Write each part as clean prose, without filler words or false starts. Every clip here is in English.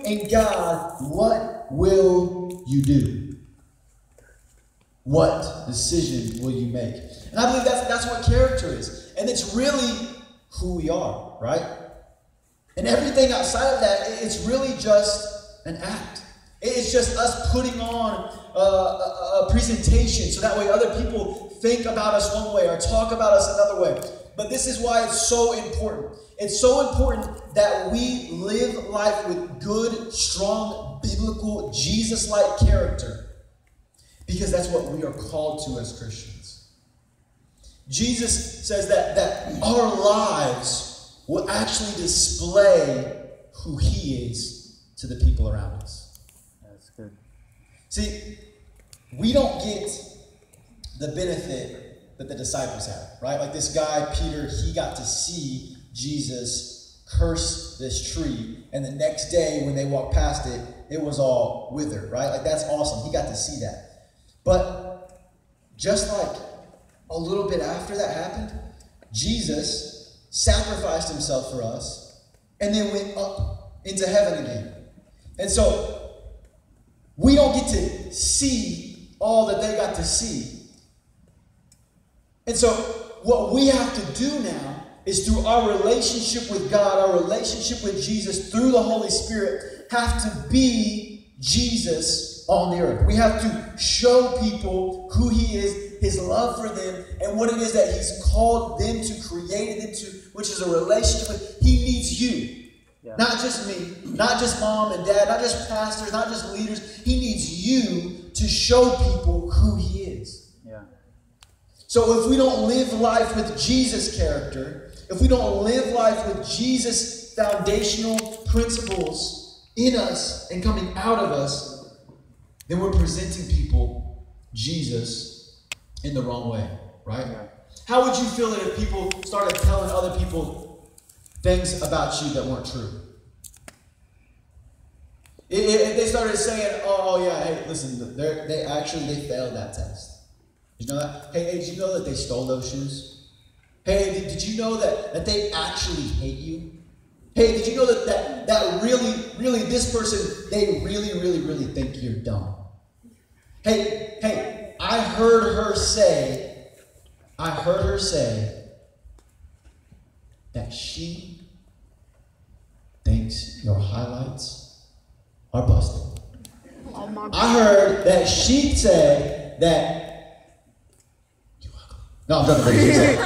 in God, what will you do? What decision will you make? And I believe that's what character is. And it's really who we are, right? And everything outside of that, it's really just an act. It's just us putting on a presentation so that way other people think about us one way or talk about us another way. But this is why it's so important. It's so important that we live life with good, strong, biblical, Jesus-like character, because that's what we are called to as Christians. Jesus says that our lives will actually display who he is to the people around us. That's good. See, we don't get the benefit that the disciples had, right? Like this guy, Peter, he got to see Jesus curse this tree, and the next day when they walked past it, it was all withered, right? Like that's awesome. He got to see that. But just like a little bit after that happened, Jesus sacrificed himself for us and then went up into heaven again. And so we don't get to see all that they got to see. And so what we have to do now is, through our relationship with God, our relationship with Jesus through the Holy Spirit, have to be Jesus on the earth. We have to show people who he is, his love for them, and what it is that he's called them to, created them to, which is a relationship with. He needs you. Yeah. Not just me, not just mom and dad, not just pastors, not just leaders. He needs you to show people who he is. Yeah. So if we don't live life with Jesus' character, if we don't live life with Jesus' foundational principles in us and coming out of us, then we're presenting people Jesus in the wrong way, right? Yeah. How would you feel that if people started telling other people things about you that weren't true? If they started saying, oh yeah, hey, listen, they failed that test. Did you know that? Hey, did you know that they stole those shoes? Hey, did you know that they actually hate you? Hey, did you know that really, this person, they really think you're dumb? Hey, I heard her say that she thinks your highlights are busted. I heard that she said that you ugly. No, I'm joking.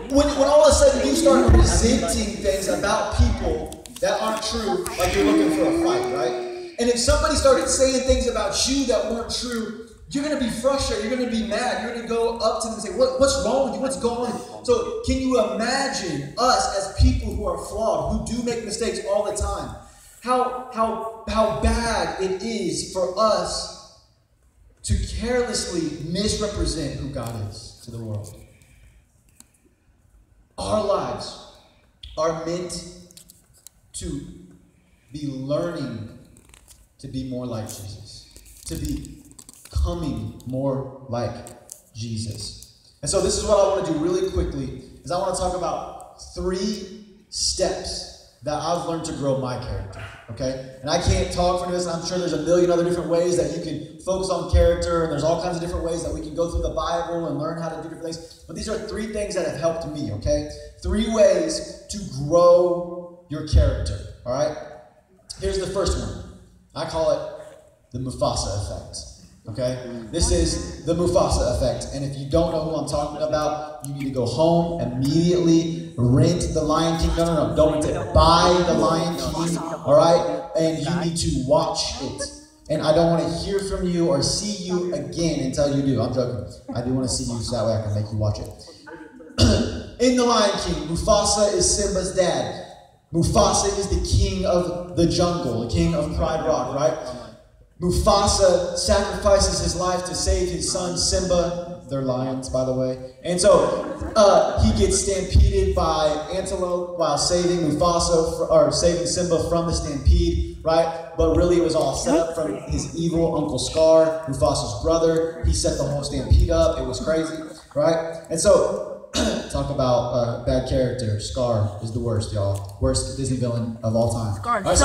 But when all of a sudden you start presenting things about people that aren't true, like you're looking for a fight, right? And if somebody started saying things about you that weren't true, you're going to be frustrated. You're going to be mad. You're going to go up to them and say, what's wrong with you? What's going on? So can you imagine us as people who are flawed, who do make mistakes all the time? How bad it is for us to carelessly misrepresent who God is to the world. Our lives are meant to be learning to be more like Jesus, to be becoming more like Jesus. And so this is what I want to do really quickly, is I want to talk about 3 steps that I've learned to grow my character, okay? And I can't talk for this. I'm sure there's a million other different ways that you can focus on character, and there's all kinds of different ways that we can go through the Bible and learn how to do different things. But these are 3 things that have helped me, okay? 3 ways to grow your character, all right? Here's the first one. I call it the Mufasa effect, okay? This is the Mufasa effect. And if you don't know who I'm talking about, you need to go home immediately, rent The Lion King. No, don't rent it. Buy The Lion King, all right? And you need to watch it. And I don't want to hear from you or see you again until you do. I'm joking. I do want to see you so that way I can make you watch it. In The Lion King, Mufasa is Simba's dad. Mufasa is the king of the jungle, the king of Pride Rock, right? Mufasa sacrifices his life to save his son Simba. They're lions, by the way. And so he gets stampeded by antelope while saving saving Simba from the stampede, right? But really it was all set up from his evil Uncle Scar, Mufasa's brother. He set the whole stampede up. It was crazy, right? And so talk about bad character. Scar is the worst, y'all. Worst Disney villain of all time. Scar, right,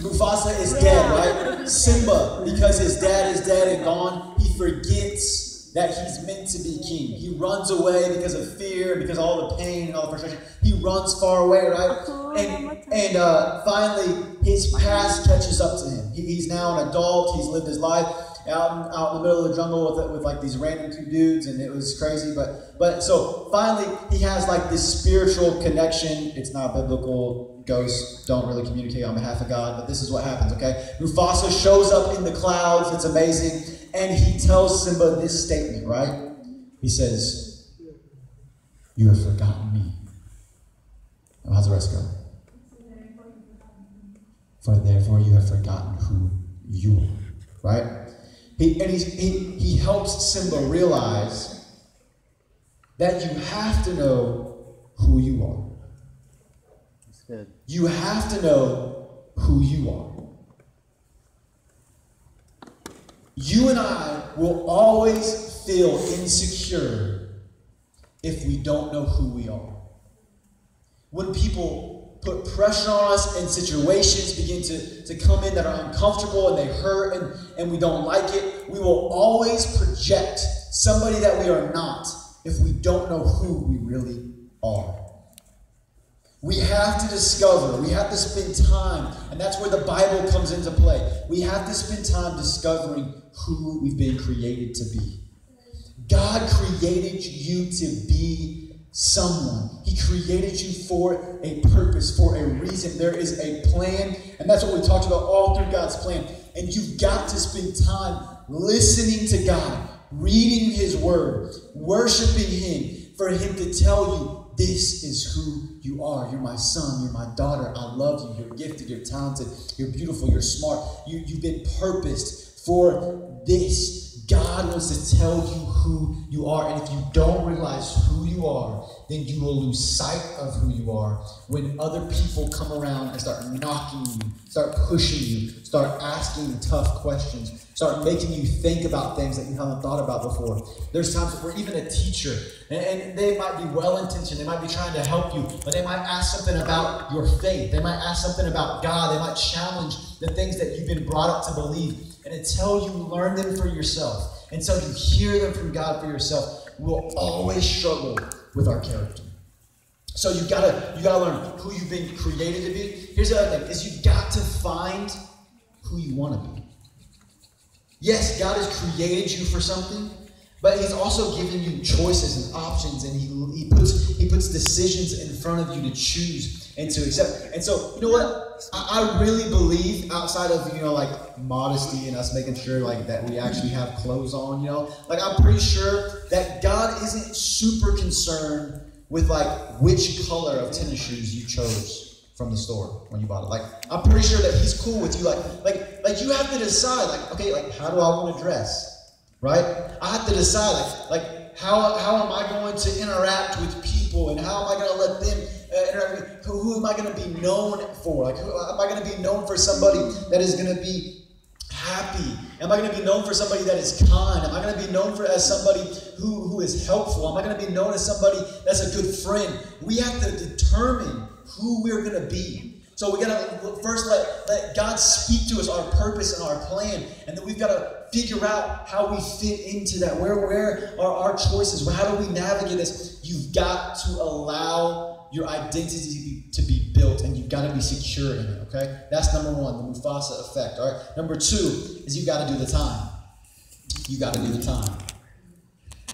Mufasa is dead, right? Simba, because his dad is dead and gone, he forgets that he's meant to be king. He runs away because of fear, because of all the pain and all the frustration. He runs far away, right? And finally, his past catches up to him. He's now an adult. He's lived his life out in the middle of the jungle with like these random two dudes, and it was crazy. But so finally, he has like this spiritual connection. It's not biblical. Ghosts don't really communicate on behalf of God, but this is what happens, okay? Mufasa shows up in the clouds. It's amazing. And he tells Simba this statement, right? He says, "You have forgotten me." And how's the rest go? "For therefore you have forgotten who you are." Right? He helps Simba realize that you have to know who you are. That's good. You have to know who you are. You and I will always feel insecure if we don't know who we are. When people put pressure on us and situations begin to come in that are uncomfortable and they hurt and we don't like it, we will always project somebody that we are not if we don't know who we really are. We have to discover, we have to spend time, and that's where the Bible comes into play. We have to spend time discovering who we've been created to be. God created you to be someone. He created you for a purpose, for a reason. There is a plan, and that's what we talked about all through God's plan. And you've got to spend time listening to God, reading His Word, worshiping Him, for Him to tell you, this is who you are. You're my son. You're my daughter. I love you. You're gifted. You're talented. You're beautiful. You're smart. You've been purposed for this. God wants to tell you who you are. And if you don't realize who you are, then you will lose sight of who you are when other people come around and start knocking you, start pushing you, start asking tough questions, start making you think about things that you haven't thought about before. There's times where even a teacher, and they might be well-intentioned, they might be trying to help you, but they might ask something about your faith. They might ask something about God. They might challenge the things that you've been brought up to believe. And until you learn them for yourself, until you hear them from God for yourself, we'll always struggle with our character. So you gotta learn who you've been created to be. Here's the other thing, is you've got to find who you want to be. Yes, God has created you for something, but He's also given you choices and options, and He puts decisions in front of you to choose and to accept. And so, you know what? I really believe, outside of, like modesty and us making sure like that we actually have clothes on, like I'm pretty sure that God isn't super concerned with like which color of tennis shoes you chose from the store when you bought it. Like I'm pretty sure that He's cool with you. Like you have to decide, like, okay, like how do I want to dress, right? I have to decide, like how am I going to interact with people, and how am I going to let them interact with me? Who am I going to be known for? Like, who am I going to be known for? Somebody that is going to be happy? Am I going to be known for somebody that is kind? Am I going to be known as somebody who is helpful? Am I going to be known as somebody that's a good friend? We have to determine who we're going to be. So we got to first let God speak to us, our purpose and our plan, and then we've got to figure out how we fit into that. Where are our choices? How do we navigate this? You've got to allow your identity to be built, and you've got to be secure in it, okay? That's number one, the Mufasa effect, all right? Number two is you've got to do the time. You got to do the time.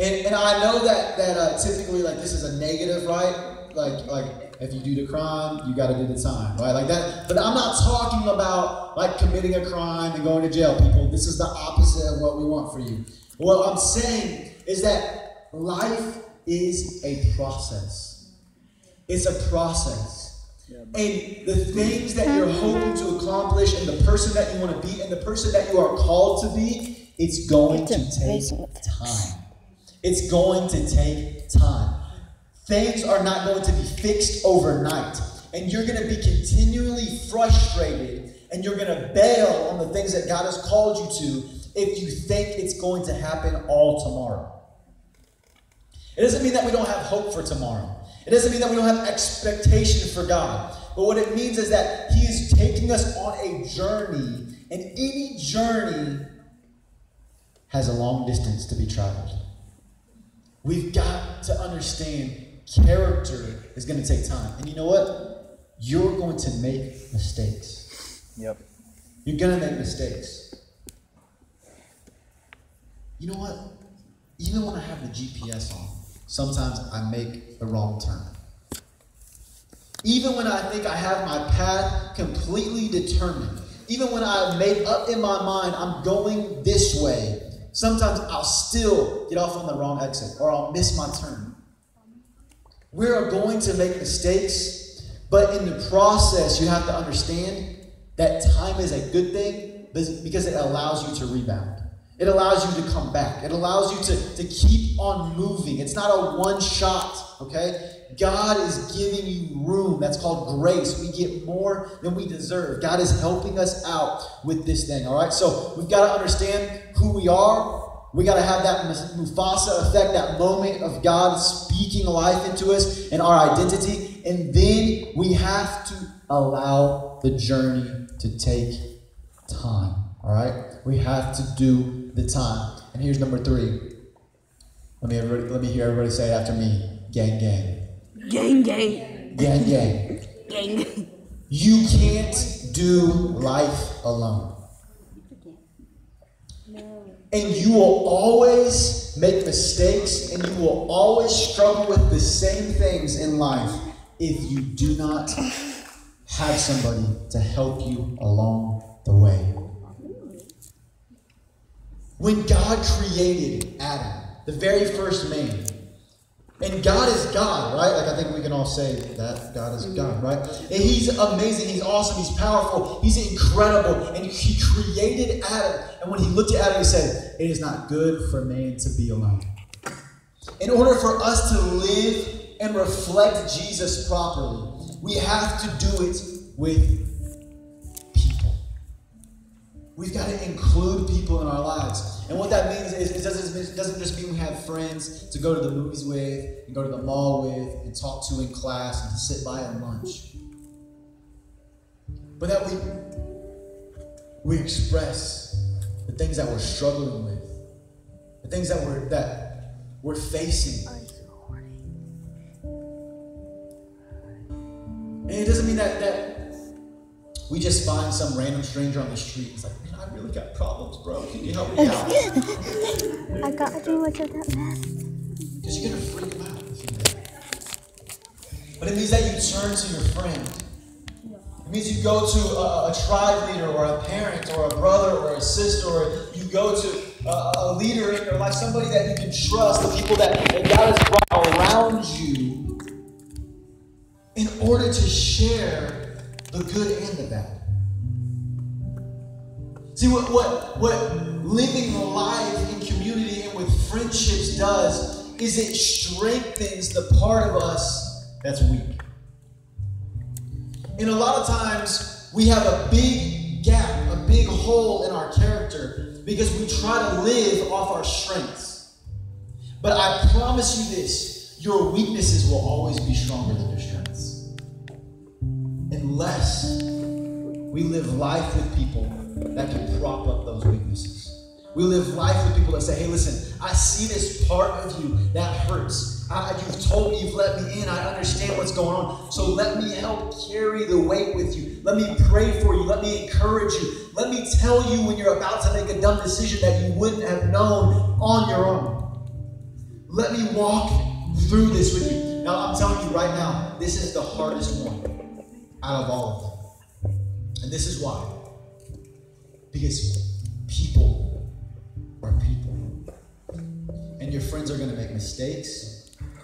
And I know that typically, like, this is a negative, right? Like if you do the crime, you got to do the time, right? Like that. But I'm not talking about like committing a crime and going to jail, people. This is the opposite of what we want for you. What I'm saying is that life is a process. It's a process. And the things that you're hoping to accomplish, and the person that you want to be, and the person that you are called to be, it's going to take time. It's going to take time. Things are not going to be fixed overnight. And you're going to be continually frustrated, and you're going to bail on the things that God has called you to if you think it's going to happen all tomorrow. It doesn't mean that we don't have hope for tomorrow. It doesn't mean that we don't have expectation for God. But what it means is that he is taking us on a journey, and any journey has a long distance to be traveled. We've got to understand character is going to take time. And you know what? You're going to make mistakes. Yep. You're going to make mistakes. You know what? Even when I have the GPS on, sometimes I make the wrong turn. Even when I think I have my path completely determined, even when I make up in my mind I'm going this way, sometimes I'll still get off on the wrong exit or I'll miss my turn. We are going to make mistakes, but in the process, you have to understand that time is a good thing because it allows you to rebound. It allows you to come back. It allows you to keep on moving. It's not a one shot, okay? God is giving you room. That's called grace. We get more than we deserve. God is helping us out with this thing, all right? So we've got to understand who we are. We got to have that Mufasa effect, that moment of God speaking life into us and our identity. And then we have to allow the journey to take time, all right? We have to do the time. And here's number 3. Let me hear everybody say it after me. Gang, gang. Gang, gang. Gang, gang. Gang. You can't do life alone. And you will always make mistakes and you will always struggle with the same things in life if you do not have somebody to help you along the way. When God created Adam, the very first man, and God is God, right? Like I think we can all say that God is God, right? And he's amazing, he's awesome, he's powerful, he's incredible. And he created Adam. And when he looked at Adam, he said, it is not good for man to be alone. In order for us to live and reflect Jesus properly, we have to do it with people. We've got to include people in our lives. And what that means is it doesn't just mean we have friends to go to the movies with, and go to the mall with, and talk to in class, and to sit by at lunch. But that we express the things that we're struggling with, the things that we're facing. And it doesn't mean that we just find some random stranger on the street. It's like, man, I really got problems, bro. Can you help me out? I got too much of that mess. Because you're going to freak them out if you do that. But it means that you turn to your friend. It means you go to a tribe leader or a parent or a brother or a sister, or you go to a leader in your life, somebody that you can trust, the people that God has brought around you in order to share the good and the bad. See, what living life in community and with friendships does is it strengthens the part of us that's weak. And a lot of times we have a big gap, a big hole in our character because we try to live off our strengths. But I promise you this, your weaknesses will always be stronger than your strengths. Unless we live life with people that can prop up those weaknesses. We live life with people that say, hey, listen, I see this part of you that hurts. You've told me, you've let me in. I understand what's going on. So let me help carry the weight with you. Let me pray for you. Let me encourage you. Let me tell you when you're about to make a dumb decision that you wouldn't have known on your own. Let me walk through this with you. Now, I'm telling you right now, this is the hardest one out of all of them. And this is why. Because people are people. And your friends are going to make mistakes.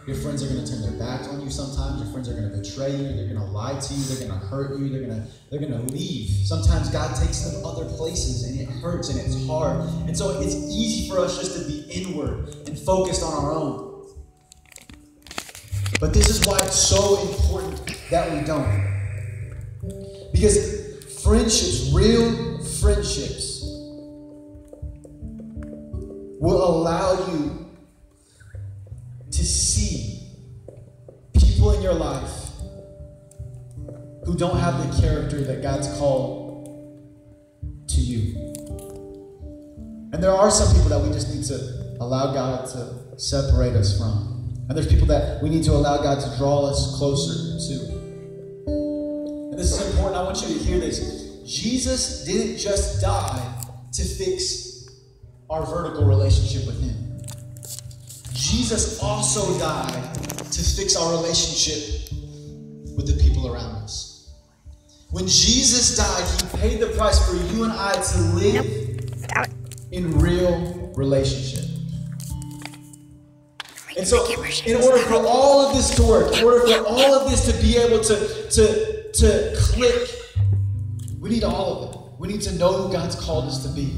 Your friends are going to turn their backs on you sometimes. Your friends are going to betray you. They're going to lie to you. They're going to hurt you. They're going to leave. Sometimes God takes them other places and it hurts and it's hard. And so it's easy for us just to be inward and focused on our own. But this is why it's so important that we don't. Because friendships, real friendships, will allow you to see people in your life who don't have the character that God's called to you. And there are some people that we just need to allow God to separate us from. And there's people that we need to allow God to draw us closer to. And this is important. I want you to hear this. Jesus didn't just die to fix our vertical relationship with Him. Jesus also died to fix our relationship with the people around us. When Jesus died, He paid the price for you and I to live in real relationship. And so, in order for all of this to work, in order for all of this to be able to click, we need all of it. We need to know who God's called us to be.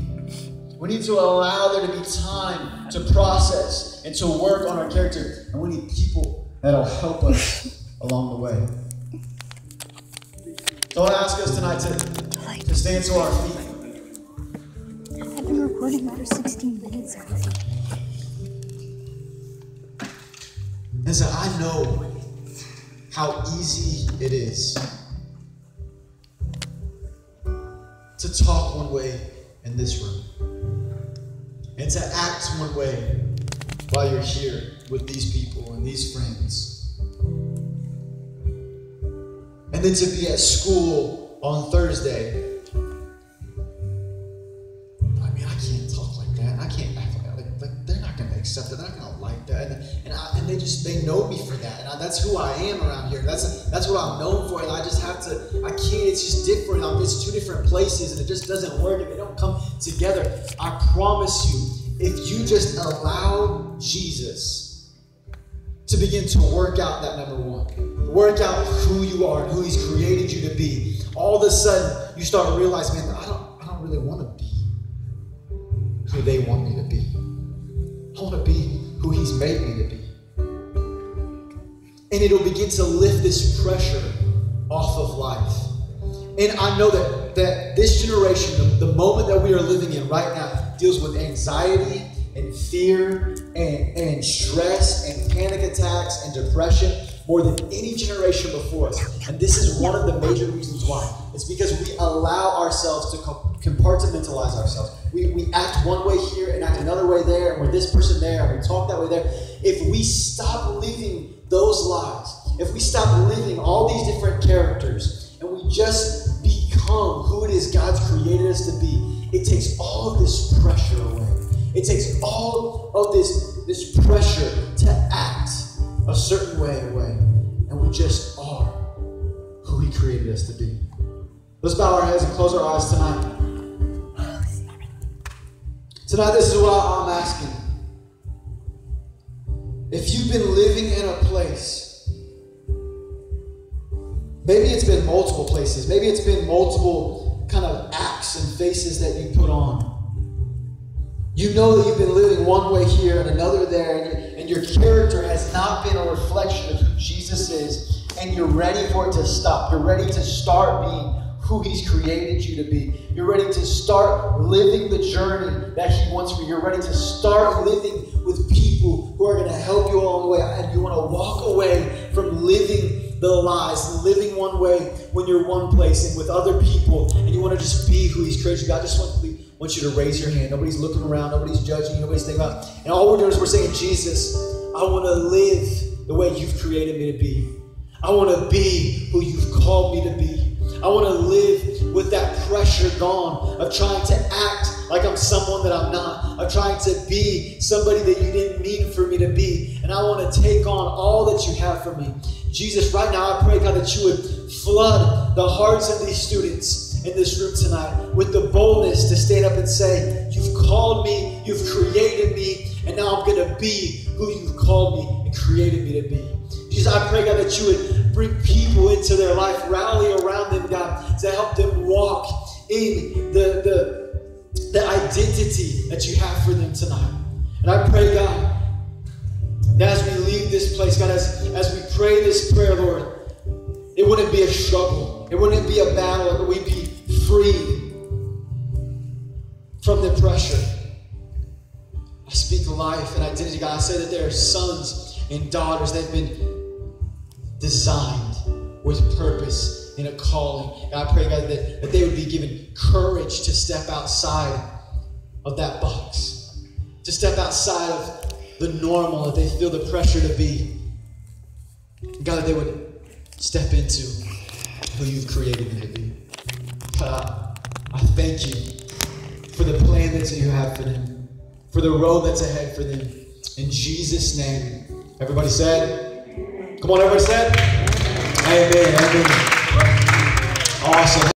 We need to allow there to be time to process and to work on our character. And we need people that'll help us along the way. So I ask us tonight to stand to our feet. I've been recording for 16 minutes already. And so I know how easy it is to talk one way in this room and to act one way while you're here with these people and these friends. And then to be at school on Thursday. I mean, I can't talk like that. I can't act like that. Like they're not going to accept it. They're not going to like that. And they know me for that. And that's who I am around here. That's what I'm known for. And I just have to, I can't, it's just different. It's two different places and it just doesn't work if they don't come together. I promise you, if you just allow Jesus to begin to work out that number one, work out who you are and who He's created you to be, all of a sudden you start realizing, man, I don't really want to be who they want me to be. I want to be who He's made me to be. And it'll begin to lift this pressure off of life. And I know that this generation, the moment that we are living in right now, deals with anxiety and fear and stress and panic attacks and depression more than any generation before us. And this is one of the major reasons why. It's because we allow ourselves to compartmentalize ourselves. We act one way here and act another way there, and we're this person there, and we talk that way there. If we stop living those lives, if we stop living all these different characters, and we just become who it is God's created us to be, it takes all of this pressure away. It takes all of this pressure to act a certain way away. And we just are who He created us to be. Let's bow our heads and close our eyes tonight. Tonight, this is what I'm asking. If you've been living in a place, maybe it's been multiple places, maybe it's been multiple kind of acts and faces that you put on. You know that you've been living one way here and another there, and your character has not been a reflection of who Jesus is, and you're ready for it to stop. You're ready to start being who He's created you to be. You're ready to start living the journey that He wants for you. You're ready to start living with people who are going to help you along the way, and you want to walk away from living the lies and living one way when you're one place and with other people, and you want to just be who He's created you. God just wants you to raise your hand. Nobody's looking around. Nobody's judging you. Nobody's thinking about it. And all we're doing is we're saying, Jesus, I want to live the way You've created me to be. I want to be who You've called me to be. I want to live with that pressure gone of trying to act like I'm someone that I'm not, of trying to be somebody that You didn't mean for me to be. And I want to take on all that You have for me. Jesus, right now I pray, God, that You would flood the hearts of these students in this room tonight with the boldness to stand up and say, You've called me, You've created me, and now I'm going to be who You've called me and created me to be. Jesus, I pray, God, that You would bring people into their life, rally around them, God, to help them walk in the identity that You have for them tonight. And I pray, God, that as we leave this place, God, as we pray this prayer, Lord, it wouldn't be a struggle. It wouldn't be a battle, but we'd be freed from the pressure. I speak life and identity, God. I say that there are sons and daughters that have been designed with purpose in a calling. God, I pray, God, that they would be given courage to step outside of that box, to step outside of the normal that they feel the pressure to be. God, that they would step into who you've created them to be. God, I thank you for the plan that you have for them, for the road that's ahead for them. In Jesus' name. Everybody said? Come on, everybody said? Amen. Amen. Awesome.